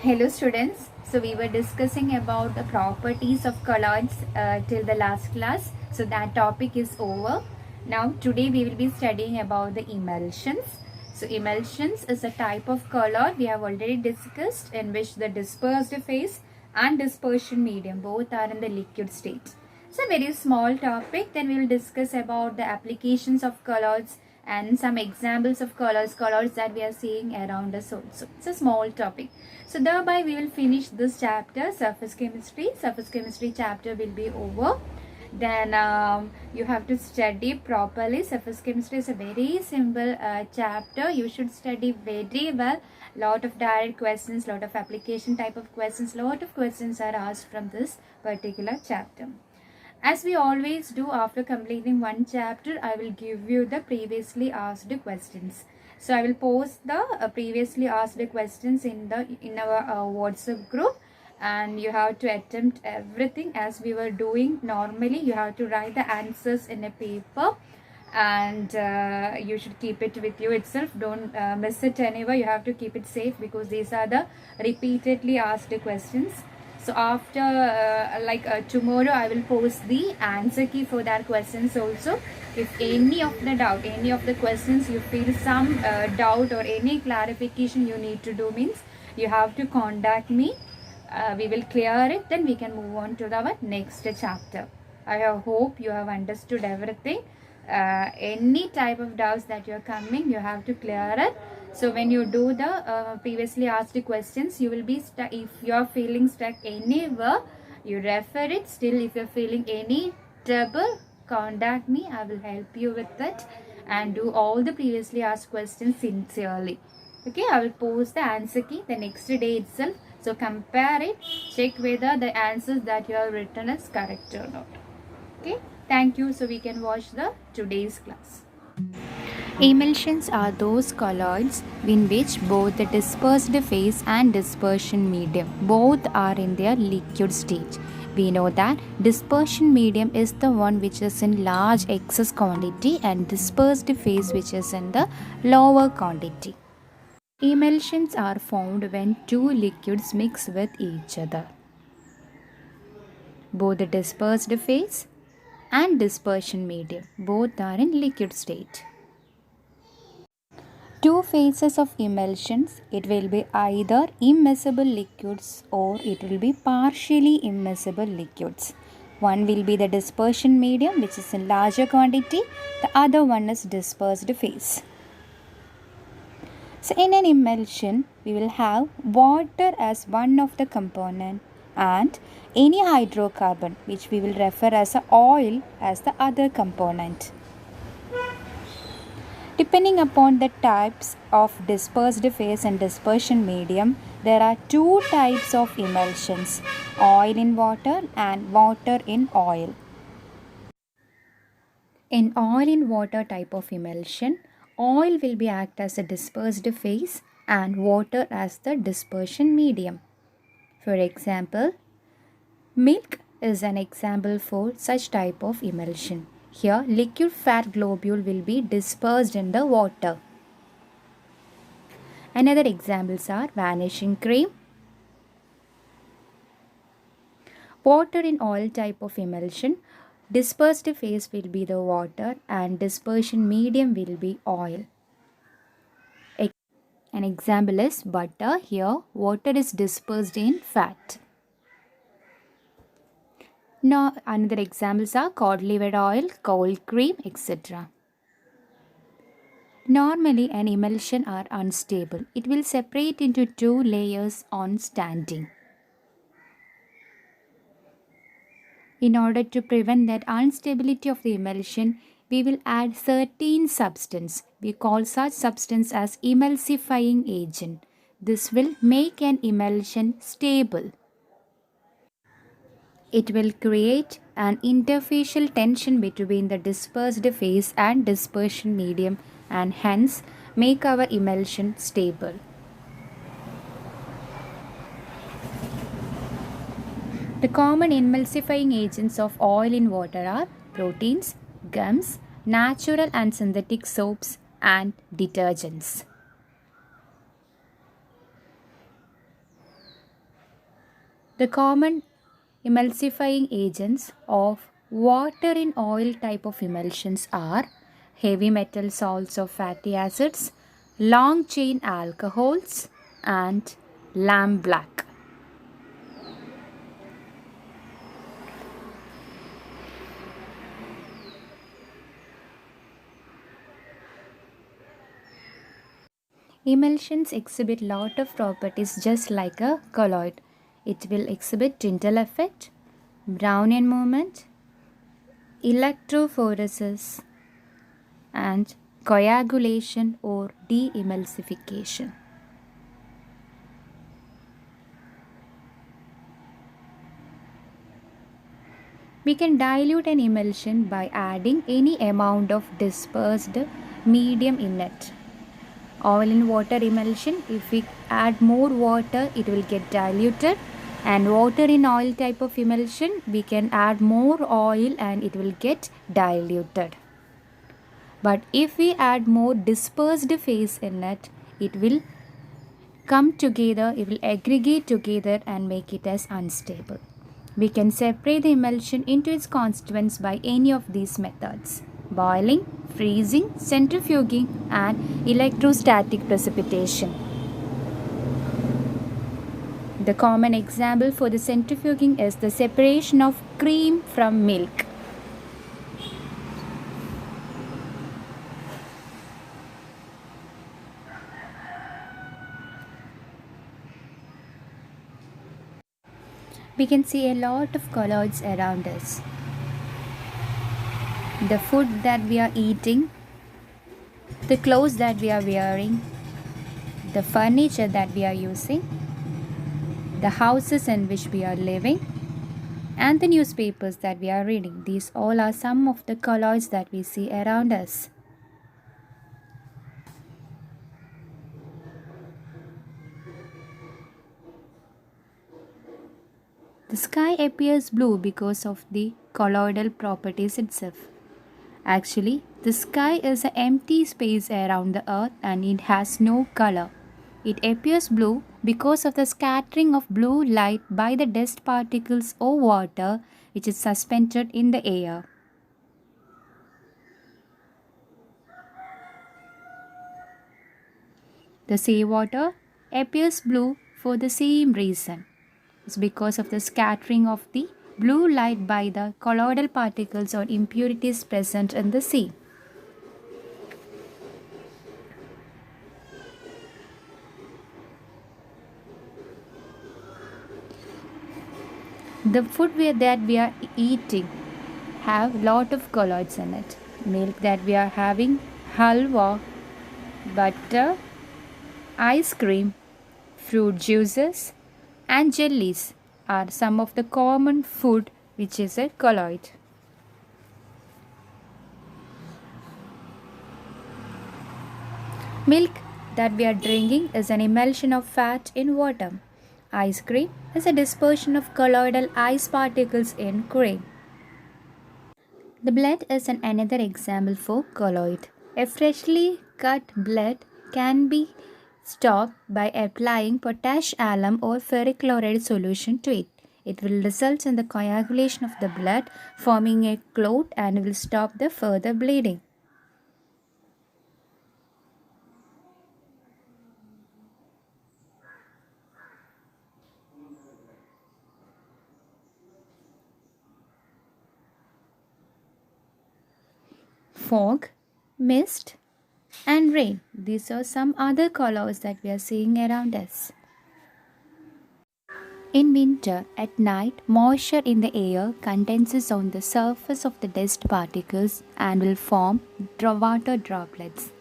Hello students, so we were discussing about the properties of colors till the last class. So that topic is over. Now today we will be studying about the emulsions. So emulsions is a type of color we have already discussed in which the dispersed phase and dispersion medium both are in the liquid state. It's a very small topic. Then we will discuss about the applications of colors and some examples of colors that we are seeing around us also. It's a small topic. So thereby we will finish this chapter, surface chemistry. Surface chemistry chapter will be over. Then you have to study properly. Surface chemistry is a very simple chapter. You should study very well. Lot of direct questions, lot of application type of questions, lot of questions are asked from this particular chapter. As we always do after completing one chapter, I will give you the previously asked questions. So I will post the previously asked questions in our WhatsApp group, and you have to attempt everything as we were doing normally. You have to write the answers in a paper, and you should keep it with you itself. Don't miss it anywhere. You have to keep it safe because these are the repeatedly asked questions. So after tomorrow I will post the answer key for that questions also. If any of the questions you feel some doubt or any clarification you need to do, means you have to contact me. We will clear it, then we can move on to our next chapter. I hope you have understood everything. Any type of doubts that you are coming, you have to clear it. So when you do the previously asked questions, you will be stuck. If you are feeling stuck anywhere, you refer it. Still, if you are feeling any trouble, contact me. I will help you with it and do all the previously asked questions sincerely. Okay, I will post the answer key the next day itself. So compare it, check whether the answers that you have written is correct or not. Okay, thank you. So we can watch the today's class. Emulsions are those colloids in which both the dispersed phase and dispersion medium both are in their liquid stage. We know that dispersion medium is the one which is in large excess quantity and dispersed phase which is in the lower quantity. Emulsions are formed when two liquids mix with each other. Both the dispersed phase and dispersion medium both are in liquid state. Two phases of emulsions, it will be either immiscible liquids or it will be partially immiscible liquids. One will be the dispersion medium which is in larger quantity, the other one is dispersed phase. So in an emulsion, we will have water as one of the component and any hydrocarbon which we will refer as a oil as the other component. Depending upon the types of dispersed phase and dispersion medium, there are two types of emulsions, oil in water and water in oil. In oil in water type of emulsion, oil will be act as a dispersed phase and water as the dispersion medium. For example, milk is an example for such type of emulsion. Here, liquid fat globule will be dispersed in the water. Another examples are vanishing cream. Water in oil type of emulsion, dispersed phase will be the water and dispersion medium will be oil. An example is butter. Here, water is dispersed in fat. Now, another examples are cod liver oil, cold cream, etc. Normally, an emulsion are unstable. It will separate into two layers on standing. In order to prevent that instability of the emulsion, we will add certain substance. We call such substance as emulsifying agent. This will make an emulsion stable. It will create an interfacial tension between the dispersed phase and dispersion medium and hence make our emulsion stable. The common emulsifying agents of oil in water are proteins, gums, natural and synthetic soaps and detergents. The common emulsifying agents of water in oil type of emulsions are heavy metal salts or fatty acids, long chain alcohols, and lamp black. Emulsions exhibit lot of properties just like a colloid. It will exhibit Tyndall effect, Brownian movement, electrophoresis, and coagulation or de-emulsification. We can dilute an emulsion by adding any amount of dispersed medium in it. Oil in water emulsion, if we add more water, it will get diluted. And water in oil type of emulsion, we can add more oil and it will get diluted. But if we add more dispersed phase in it, it will come together, it will aggregate together and make it as unstable. We can separate the emulsion into its constituents by any of these methods: boiling, freezing, centrifuging, and electrostatic precipitation. The common example for the centrifuging is the separation of cream from milk. We can see a lot of colloids around us. The food that we are eating, the clothes that we are wearing, the furniture that we are using, the houses in which we are living, and the newspapers that we are reading. These all are some of the colloids that we see around us. The sky appears blue because of the colloidal properties itself. Actually, the sky is an empty space around the earth and it has no color. It appears blue because of the scattering of blue light by the dust particles or water which is suspended in the air. The seawater appears blue for the same reason. It's because of the scattering of the blue light by the colloidal particles or impurities present in the sea. The food that we are eating have lot of colloids in it. Milk that we are having, halwa, butter, ice cream, fruit juices, and jellies are some of the common food which is a colloid. Milk that we are drinking is an emulsion of fat in water. Ice cream is a dispersion of colloidal ice particles in cream. The blood is another example for colloid. A freshly cut blood can be stopped by applying potash alum or ferric chloride solution to it. It will result in the coagulation of the blood, forming a clot, and will stop the further bleeding. Fog, mist, and rain. These are some other colors that we are seeing around us. In winter, at night, moisture in the air condenses on the surface of the dust particles and will form water droplets.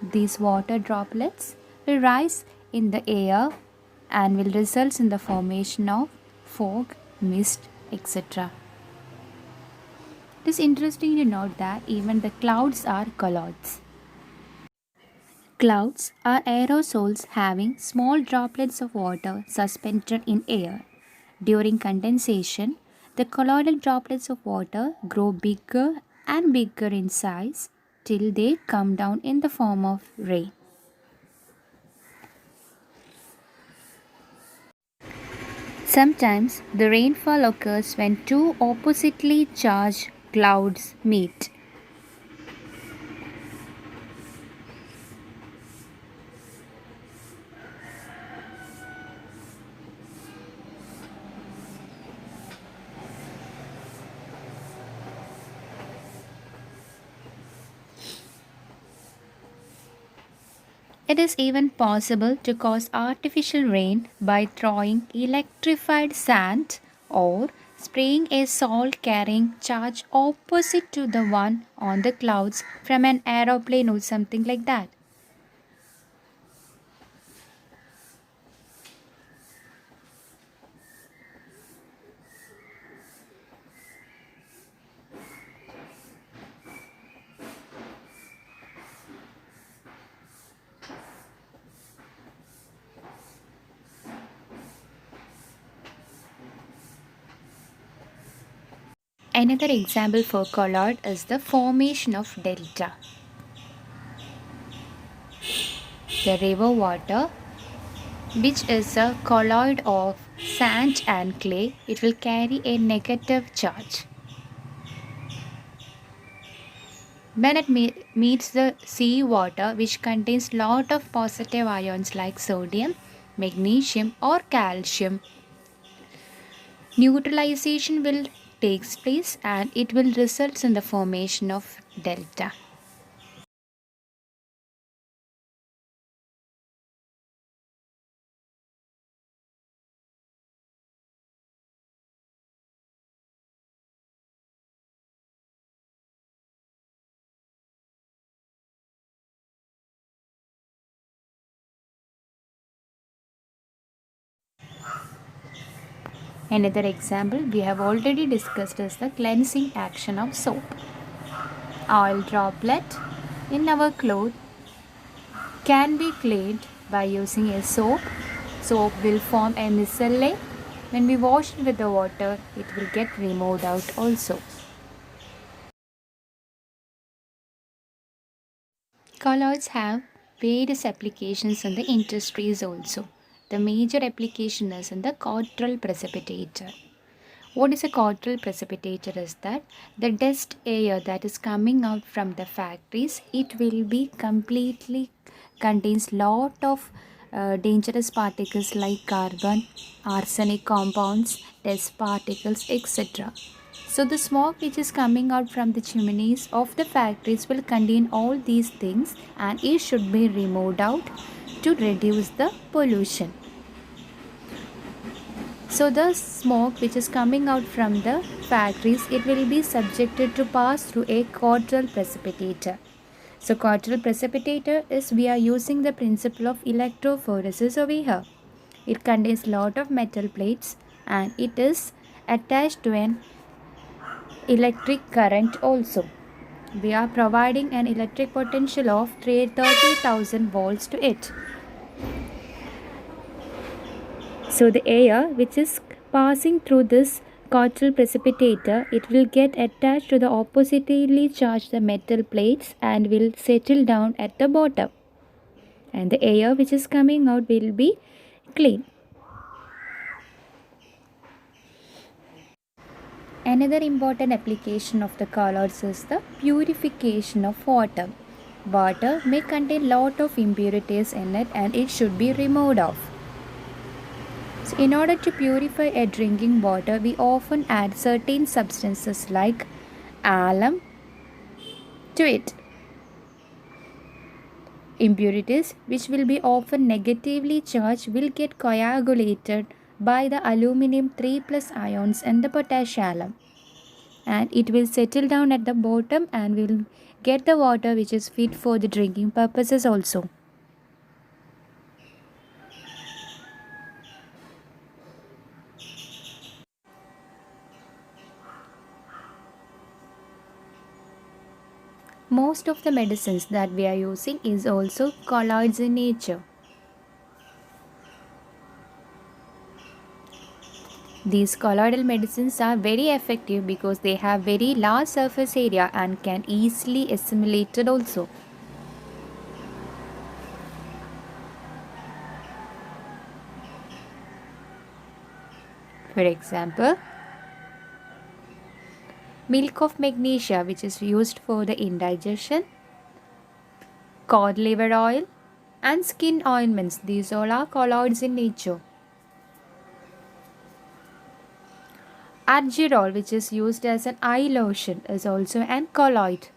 These water droplets will rise in the air and will result in the formation of fog, mist, etc. It is interesting to note that even the clouds are colloids. Clouds are aerosols having small droplets of water suspended in air. During condensation, the colloidal droplets of water grow bigger and bigger in size till they come down in the form of rain. Sometimes the rainfall occurs when two oppositely charged clouds meet. It is even possible to cause artificial rain by throwing electrified sand or spraying a salt carrying charge opposite to the one on the clouds from an aeroplane or something like that. Another example for colloid is the formation of delta. The river water, which is a colloid of sand and clay, it will carry a negative charge. When it meets the sea water, which contains lot of positive ions like sodium, magnesium or calcium, neutralization will takes place and it will result in the formation of delta. Another example we have already discussed is the cleansing action of soap. Oil droplet in our cloth can be cleaned by using a soap. Soap will form a micelle. When we wash it with the water, it will get removed out also. Colloids have various applications in the industries also. The major application is in the Cottrell precipitator. What is a Cottrell precipitator is that the dust air that is coming out from the factories, it will be completely contains lot of dangerous particles like carbon, arsenic compounds, dust particles, etc. So the smoke which is coming out from the chimneys of the factories will contain all these things and it should be removed out to reduce the pollution. So the smoke which is coming out from the factories, it will be subjected to pass through a Cottrell precipitator. So Cottrell precipitator is we are using the principle of electrophoresis over here. It contains lot of metal plates and it is attached to an electric current also. We are providing an electric potential of 30,000 volts to it. So the air which is passing through this Cottrell precipitator, it will get attached to the oppositely charged metal plates and will settle down at the bottom. And the air which is coming out will be clean. Another important application of the colloids is the purification of water. Water may contain lot of impurities in it and it should be removed off. So in order to purify a drinking water, we often add certain substances like alum to it. Impurities which will be often negatively charged will get coagulated by the aluminum 3 plus ions and the potash alum, and it will settle down at the bottom and will get the water which is fit for the drinking purposes also. Most of the medicines that we are using is also colloids in nature. These colloidal medicines are very effective because they have very large surface area and can easily assimilated also. For example, milk of magnesia, which is used for the indigestion, cod liver oil, and skin ointments. These all are colloids in nature. Argyrol, which is used as an eye lotion, is also an colloid.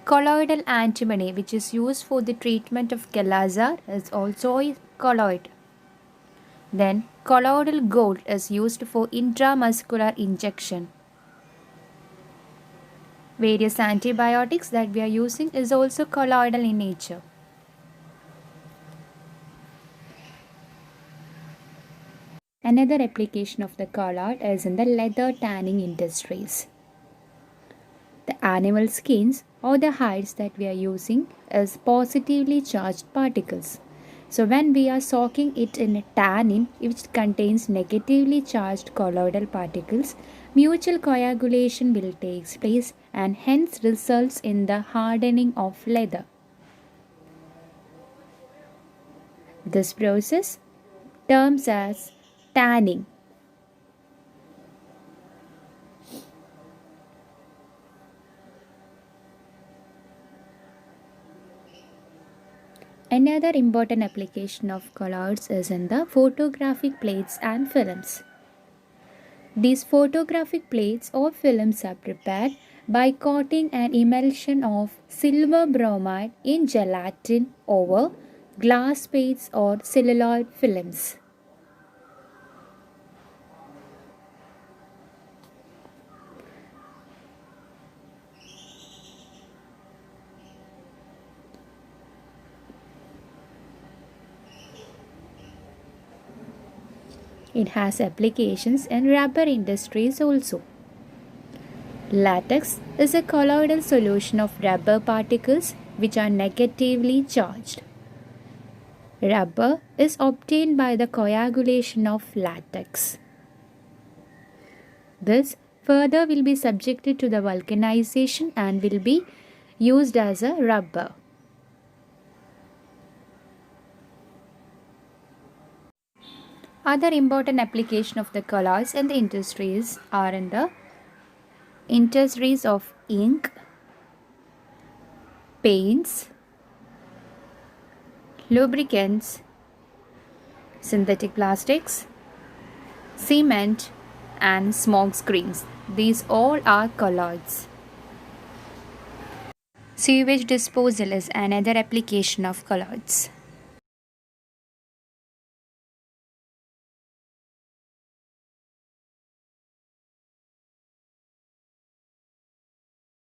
Colloidal antimony, which is used for the treatment of Kala-azar, is also a colloid. Then, colloidal gold is used for intramuscular injection. Various antibiotics that we are using is also colloidal in nature. Another application of the colloid is in the leather tanning industries. The animal skins or the hides that we are using is positively charged particles. So when we are soaking it in a tannin which contains negatively charged colloidal particles, mutual coagulation will take place and hence results in the hardening of leather. This process terms as tanning. Another important application of colloids is in the photographic plates and films. These photographic plates or films are prepared by coating an emulsion of silver bromide in gelatin over glass plates or celluloid films. It has applications in rubber industries also. Latex is a colloidal solution of rubber particles which are negatively charged. Rubber is obtained by the coagulation of latex. This further will be subjected to the vulcanization and will be used as a rubber. Other important application of the colloids in the industries are in the industries of ink, paints, lubricants, synthetic plastics, cement, and smoke screens. These all are colloids. Sewage disposal is another application of colloids.